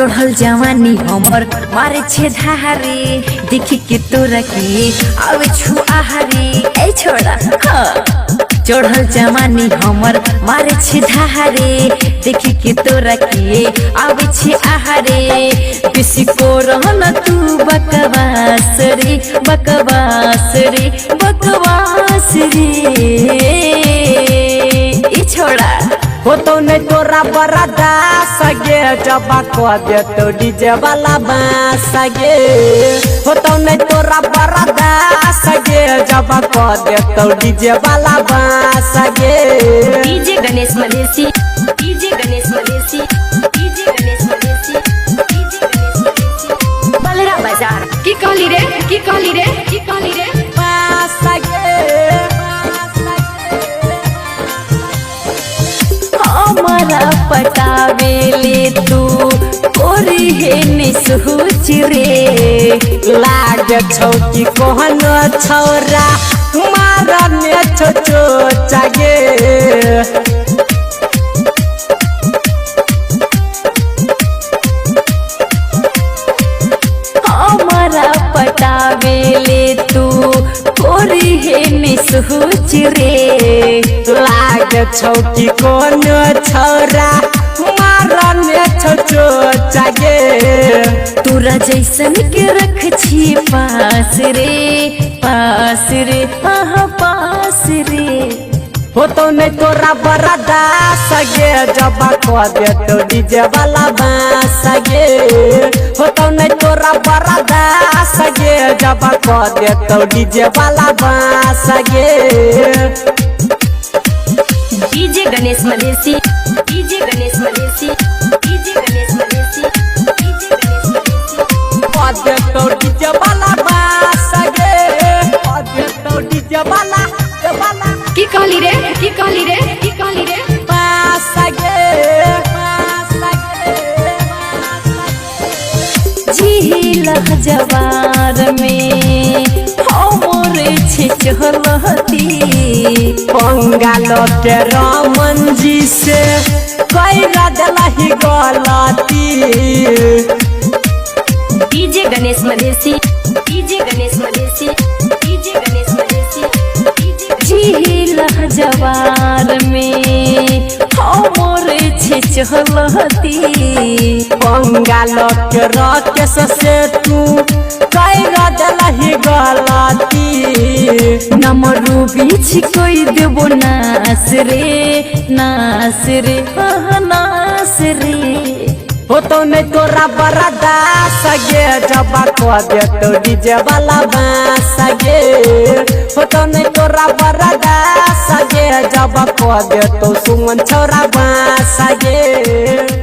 चढ़ल जवानी हमर मारे छे धारे देखी के तोरा के आवे छु आहारे ए छोड़ा चढ़ल जवानी हमर मारे छे धारे देखी के तोरा के आवे छे आहारे बेसी को रहन तू बकवास रे बकवास रे बकवास रे ई छोड़ा हो तो नहीं तोरा बरादा सगे जबा को दे तो डीजे वाला बांस गे हो तो नहीं तोरा बरादा सगे जबा को दे तो डीजे वाला बांस गे DJ Ganesh Malesi DJ Ganesh Malesi DJ Ganesh Malesi DJ Ganesh Malesi बलरा बाजार की कहली रे की कहली रे की कहली रे बांस गे हमारा पटावेले तू कोरी है निसुच रे लाग छौकी कोहन छौरा मारा ने छो चागे हमारा पटावेले तू कोरी है निसुच रे लाग छौकी कोन छौरा मारा ने छो चागे तोरा जैसन के रख छी पास रे हाँ पास रे हो तो नहीं तोरा बरादा सगे जबा को दे तो डीजे वाला बांस गे हो तो नहीं तोरा बरादा सगे जबा को दे तो डीजे वाला बांस गे DJ Ganesh Malesi DJ Ganesh Malesi DJ Ganesh Malesi DJ Ganesh Malesi दे तो डीजे वाला बांस गे दे तो डीजे वाला की कहली रे की कहली रे की कहली रे बांस गे झील जवार में हमरे छिचहलती बंगालो के रमन जी से कई रदलही गलती DJ Ganesh Malesi DJ Ganesh Malesi DJ Ganesh Malesi झील जवार में हमरे छिचहलती बंगालो के राकेश से तू कई रदलही गलती नमरू बीच कोई देबो नास रे नास रे हो तो नहीं तोरा बरादा सगे जबा को दे तो डीजे वाला बांस गे हो तो नहीं तोरा बरादा सगे जबा को दे तो सुमन छौरा बांस गे।